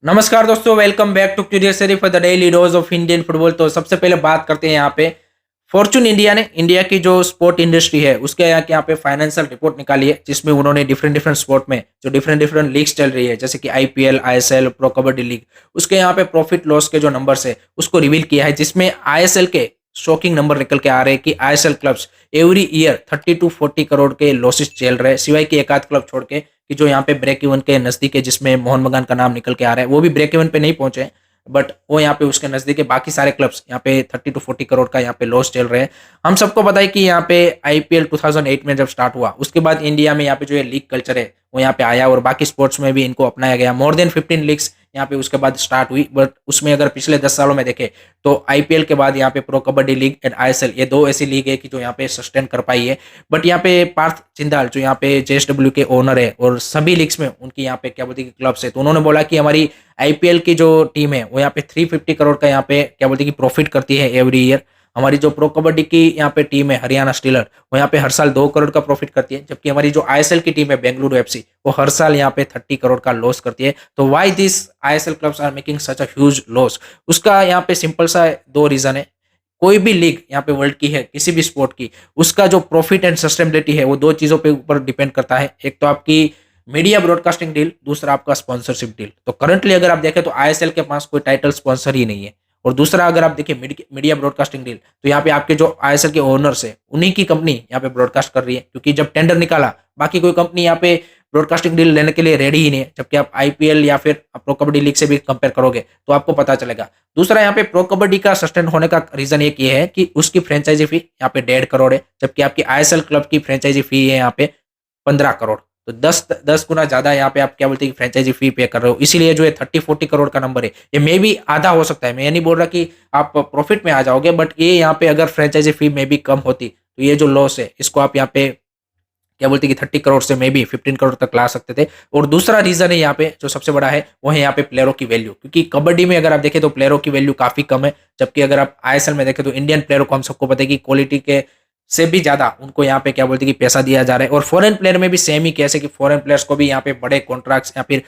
नमस्कार दोस्तों, welcome back to curious series for the daily dose of Indian football. तो सबसे पहले बात करते हैं यहाँ पे फॉर्चून इंडिया ने इंडिया की जो स्पोर्ट इंडस्ट्री है उसके यहाँ पे फाइनेंशियल रिपोर्ट निकाली है, जिसमें उन्होंने डिफरेंट डिफरेंट स्पोर्ट में जो डिफरेंट डिफरेंट लीग्स चल रही है जैसे कि IPL, ISL, pro kabaddi league, उसके यहाँ पे प्रॉफिट लॉस के जो नंबर्स है उसको रिवील किया है, जिसमें आईएसएल के शॉकिंग नंबर निकल के आ रहे हैं कि ISL clubs every year 30 to 40 crore के लॉसेस झेल रहे हैं, सिवाय कि एक आध क्लब छोड़ के कि जो यहाँ पे ब्रेक इवन के नजदीक है, जिसमें मोहन बगान का नाम निकल के आ रहा है। वो भी ब्रेक इवन पे नहीं पहुंचे, बट वो यहाँ पे उसके नजदीक है। बाकी सारे क्लब्स यहाँ पे 30 to 40 करोड़ का यहाँ पे लॉस चल रहे हैं। हम सबको पता है कि यहाँ पे आईपीएल 2008 में जब स्टार्ट हुआ उसके बाद इंडिया में यहाँ पे जो ये लीग कल्चर है वो यहाँ पे आया और बाकी स्पोर्ट्स में भी इनको अपनाया गया। मोर देन 15 लीग्स यहाँ पे उसके बाद स्टार्ट हुई, बट उसमें अगर पिछले 10 सालों में देखें तो आईपीएल के बाद यहाँ पे pro kabaddi league and ISL, ये दो ऐसी लीग है कि जो यहाँ पे सस्टेन कर पाई है। बट यहाँ पे पार्थ जिंदाल जो यहाँ पे जेएसडब्ल्यू के ओनर है और सभी लीग्स में उनकी यहाँ पे क्या बोलते हैं कि क्लब्स है, तो उन्होंने बोला कि हमारी आईपीएल की जो टीम है वो यहाँ पे 350 करोड़ का यहाँ पे क्या बोलते हैं कि प्रॉफिट करती है एवरी ईयर। हमारी जो प्रो कबड्डी की यहाँ पे टीम है हरियाणा स्टीलर, वो यहाँ पे हर साल 2 करोड़ का प्रॉफिट करती है, जबकि हमारी जो आईएसएल की टीम है बेंगलुरु एफसी वो हर साल यहाँ पे 30 करोड़ का लॉस करती है। तो why this ISL clubs are making such a huge loss? उसका यहाँ पे सिंपल सा दो रीजन है। कोई भी लीग यहाँ पे वर्ल्ड की है, किसी भी स्पोर्ट की, उसका जो प्रॉफिट एंड सस्टेनेबिलिटी है वो दो चीजों पे ऊपर डिपेंड करता है। एक तो आपकी मीडिया ब्रॉडकास्टिंग डील, दूसरा आपका स्पॉन्सरशिप डील। तो करंटली अगर आप देखें तो आईएसएल के पास कोई टाइटल स्पॉन्सर ही नहीं है। और दूसरा अगर आप देखिए मीडिया ब्रॉडकास्टिंग डील, तो यहाँ पे आपके जो आईएसएल के ओनर्स है उन्हीं की कंपनी यहाँ पे ब्रॉडकास्ट कर रही है, क्योंकि जब टेंडर निकाला बाकी कोई कंपनी यहाँ पे ब्रॉडकास्टिंग डील लेने के लिए रेडी ही नहीं है। जबकि आप आईपीएल या फिर प्रो कबड्डी लीग से भी कंपेयर करोगे तो आपको पता चलेगा। दूसरा यहाँ पे प्रो कबड्डी का सस्टेन होने का रीजन एक ये है कि उसकी फ्रेंचाइजी फी यहाँ पे 1.5 करोड़ है, जबकि आपकी आईएसएल क्लब की फ्रेंचाइजी फी है यहाँ पे 15 करोड़। तो 10 गुना ज्यादा यहाँ पे आप क्या बोलते हैं कि फ्रेंचाइजी फी पे कर रहे हो। इसीलिए जो है 30-40 करोड़ का नंबर है ये मे भी आधा हो सकता है। मैं ये नहीं बोल रहा कि आप प्रॉफिट में आ जाओगे, बट ये यहाँ पे अगर फ्रेंचाइजी फी में भी कम होती तो ये जो लॉस है इसको आप यहाँ पे क्या बोलते हैं कि 30 करोड़ से मे बी 15 करोड़ तक ला सकते थे। और दूसरा रीजन है यहाँ पे जो सबसे बड़ा है वो है यहाँ पे प्लेयरों की वैल्यू, क्योंकि कबड्डी में अगर आप देखें तो प्लेयरों की वैल्यू काफी कम है, जबकि अगर आप आईएसएल में देखें तो इंडियन प्लेयरों को हम सबको पता है कि क्वालिटी के से भी ज्यादा उनको यहाँ पे क्या बोलते हैं कि पैसा दिया जा रहा है। और फॉरेन प्लेयर में भी सेम ही कैसे कि फॉरेन प्लेयर्स को भी यहाँ पे बड़े कॉन्ट्रैक्ट्स या फिर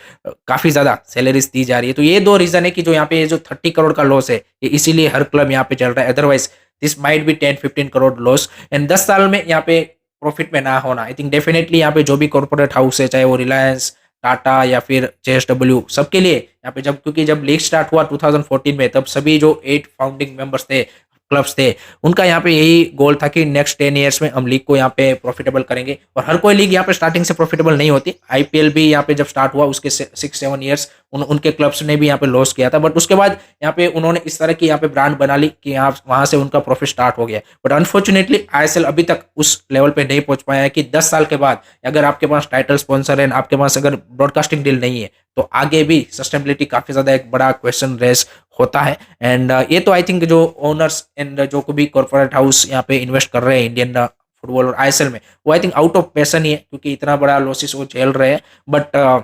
काफी ज्यादा सैलरीज दी जा रही है। तो ये दो रीजन है कि जो यहाँ पे ये जो 30 करोड़ का लॉस है ये इसीलिए हर क्लब यहाँ पे चल रहा है। Otherwise this might be 10-15 crore loss and 10 साल में यहाँ पे प्रॉफिट में ना होना। आई थिंक डेफिनेटली यहाँ पे जो भी कॉर्पोरेट हाउस है, चाहे वो रिलायंस, टाटा या फिर जेएसडब्ल्यू, सबके लिए यहाँ पे जब क्योंकि जब लीग स्टार्ट हुआ 2014 में, तब सभी जो 8 फाउंडिंग मेंबर्स थे, क्लब्स थे, उनका यहाँ पे यही गोल था कि नेक्स्ट 10 ईयर्स में हम लीग को यहाँ पे प्रॉफिटेबल करेंगे। और हर कोई लीग यहाँ पे स्टार्टिंग से प्रॉफिटेबल नहीं होती। आईपीएल भी यहाँ पे जब स्टार्ट हुआ उसके 6-7 ईयर्स उनके क्लब्स ने भी यहाँ पे लॉस किया था, बट उसके बाद यहाँ पे उन्होंने इस तरह की यहाँ पे ब्रांड बना ली कि यहाँ वहां से उनका प्रॉफिट स्टार्ट हो गया। बट अनफॉर्चुनेटली आईएसएल अभी तक उस लेवल पे नहीं पहुंच पाया है कि 10 साल के बाद अगर आपके पास टाइटल स्पॉन्सर है, आपके पास अगर ब्रॉडकास्टिंग डील नहीं है, तो आगे भी सस्टेनेबिलिटी काफी ज्यादा एक बड़ा क्वेश्चन रेस होता है। एंड ये तो आई थिंक जो ओनर्स एंड जो भी कॉर्पोरेट हाउस यहाँ पे इन्वेस्ट कर रहे हैं इंडियन फुटबॉल और आईएसएल में, वो I think out of passion ही है, क्योंकि इतना बड़ा लॉसेस वो झेल रहे हैं। बट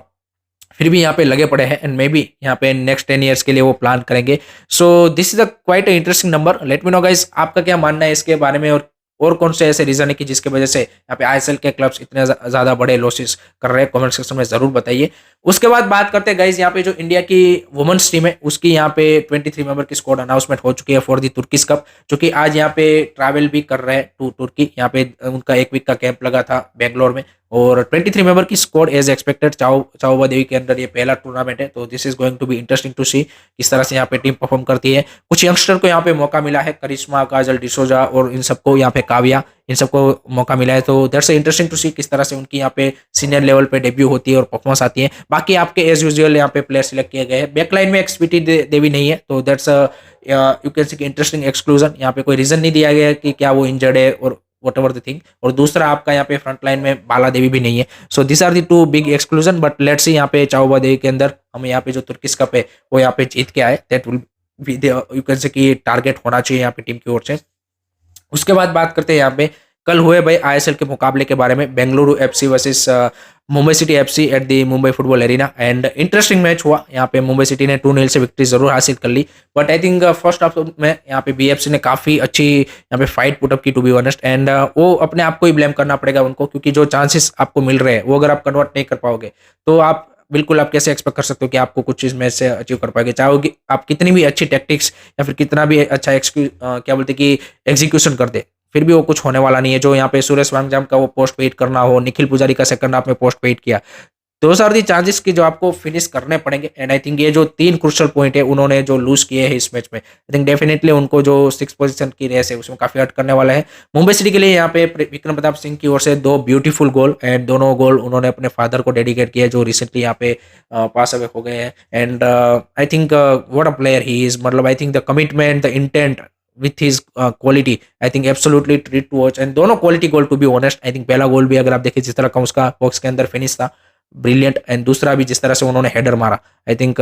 फिर भी यहाँ पे लगे पड़े हैं एंड मे बी यहाँ पे नेक्स्ट 10 ईयर्स के लिए वो प्लान करेंगे। So this is a quite interesting number. Let me know guys, आपका क्या मानना है इसके बारे में, और कौन से ऐसे रीजन है कि जिसकी वजह से यहाँ पे आईएसएल के क्लब्स इतने ज्यादा बड़े लॉसेस कर रहे हैं? कमेंट सेक्शन में जरूर बताइए। उसके बाद बात करते हैं गाइस, यहाँ पे जो इंडिया की वुमेन्स टीम है उसकी यहाँ पे 23 मेंबर की स्क्वाड अनाउंसमेंट हो चुकी है फॉर दी तुर्किश कप, जो कि आज यहाँ पे ट्रैवल भी कर रहे हैं टू तुर्की। यहाँ पे उनका 1 वीक का कैंप लगा था बेंगलोर में। और 23 मेंबर की squad as expected Chaoba Devi के अंदर ये पहला टूर्नामेंट है, तो this is going to be interesting to see किस तरह से यहाँ पे टीम परफॉर्म करती है। कुछ यंगस्टर को यहाँ पे मौका मिला है, करिश्मा, काजल डिसोजा और इन सबको यहाँ पे काव्या, इन सबको मौका मिला है। तो दैट्स इंटरेस्टिंग टू सी किस तरह से उनकी यहाँ पे सीनियर लेवल पे डेब्यू होती है और परफॉर्मेंस आती है। बाकी आपके एज यूजुअल यहाँ पे प्लेयर सिलेक्ट किए गए हैं। बैकलाइन में एक्सपीटी देवी नहीं है, तो that's you can see interesting exclusion. यहाँ पे कोई रीजन नहीं दिया गया है कि क्या वो इंजर्ड है और वट एवर द थिंग। और दूसरा आपका यहाँ पे फ्रंट लाइन में बाला देवी भी नहीं है। So this are the 2 big exclusion. But let's see यहाँ पे चाओबा देवी के अंदर हमें यहाँ पे जो तुर्किश कप है वो यहाँ पे जीत के आए। That will be you can say कि टारगेट होना चाहिए यहाँ पे टीम की ओर से। उसके बाद बात करते हैं यहाँ पे कल हुए भाई आईएसएल के मुकाबले के बारे में, Bengaluru FC versus Mumbai city FC at the Mumbai football arena. And interesting match हुआ। यहाँ पे मुंबई सिटी ने 2-0 से विक्ट्री जरूर हासिल कर ली, but I think first half में यहाँ पे बीएफसी ने काफी अच्छी यहाँ पे फाइट पुटअप की, टू बी ऑनेस्ट। एंड वो अपने आप को ही ब्लेम करना पड़ेगा उनको, क्योंकि जो चांसेस आपको मिल रहे हैं वो अगर आप कन्वर्ट नहीं कर पाओगे तो आप बिल्कुल आप कैसे एक्सपेक्ट कर सकते हो कि आपको कुछ चीज़ मैच से अचीव कर पाएंगे, चाहे वो आप कितनी भी अच्छी टैक्टिक्स या फिर कितना भी अच्छा क्या बोलते हैं कि एग्जीक्यूशन कर दे, फिर भी वो कुछ होने वाला नहीं है। जो यहाँ पे सूर्यश वांगजाम का वो पोस्ट वेट करना हो, निखिल पुजारी का सेकंड हाफ में पोस्ट वेट किया, दोज आर दी चांसेस कि जो आपको फिनिश करने पड़ेंगे। एंड आई थिंक ये जो 3 क्रूशियल पॉइंट है उन्होंने जो लूज़ किए हैं इस मैच में, आई थिंक डेफिनिटली उनको जो 6 पोजीशन की रेस है उसमें काफ़ी हर्ट करने वाला है। मुंबई सिटी के लिए यहाँ पे विक्रम प्रताप सिंह की ओर से 2 ब्यूटीफुल गोल, एंड दोनों गोल उन्होंने अपने फादर को डेडिकेट किया जो रिसेंटली यहाँ पे पास अवे हो गए हैं। And I think what a player he is, मतलब I think the commitment, the intent with his quality, I think absolutely treat to watch. And दोनों quality goal to be honest, I think पहला गोल भी अगर आप देखें जिस तरह का उसका बॉक्स के अंदर फिनिश था, ब्रिलियंट। एंड दूसरा भी जिस तरह से उन्होंने हेडर मारा, I think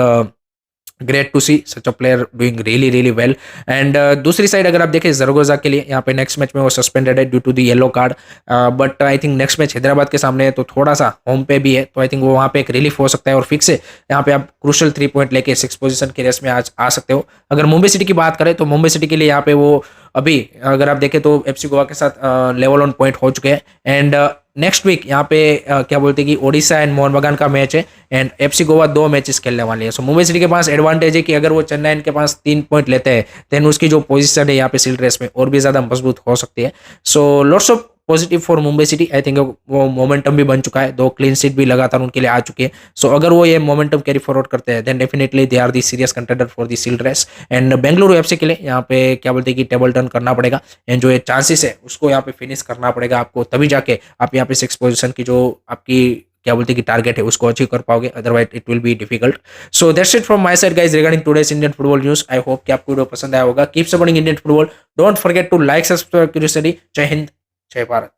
great to see such a player doing really really well. And दूसरी साइड अगर आप देखें जरगोजा के लिए, यहाँ पे नेक्स्ट मैच में वो सस्पेंडेड है due to the yellow card, but I think next match Hyderabad के सामने है तो थोड़ा सा होम पे भी है, तो आई थिंक वो वहाँ पे एक रिलीफ हो सकता है और फिक्स है। यहाँ पे आप क्रूशल 3 पॉइंट लेके 6 पोजीशन की रेस में आज आ सकते हो। अगर मुंबई सिटी की बात करें तो मुंबई सिटी के लिए यहाँ पे वो अभी अगर आप देखें तो एफसी गोवा के साथ लेवल ऑन पॉइंट हो चुके हैं। एंड नेक्स्ट वीक यहाँ पे क्या बोलते हैं कि ओडिशा एंड मोहन बगान का मैच है, एंड एफसी गोवा 2 मैचेस खेलने वाली है। सो मुंबई सिटी के पास एडवांटेज है कि अगर वो चेन्नई के पास 3 पॉइंट लेते हैं देन उसकी जो पोजीशन है यहाँ पे सील्ड रेस में और भी ज़्यादा मजबूत हो सकती है। So lots of positive for Mumbai city, I think वो मोमेंटम भी बन चुका है, 2 क्लीन शीट भी लगातार उनके लिए आ चुकी है। सो अगर वो ये मोमेंटम कैरी फॉरवर्ड करते हैं then definitely they are the serious contender for the shield race. And Bengaluru FC के लिए यहाँ पे क्या बोलते हैं कि टेबल टर्न करना पड़ेगा, एंड जो ये चांसेस है उसको यहाँ पे फिनिश करना पड़ेगा आपको, तभी जाके आप यहाँ पे 6 पोजीशन की जो आपकी क्या बोलते हैं कि टारगेट है उसको अचीव कर पाओगे, otherwise it will be difficult. So that's it from my side guys regarding today's Indian football news. I hope कि आपको वीडियो पसंद आया होगा। Keep supporting Indian football, don't forget to like subscribe curiosity. जय हिंद, जय भारत।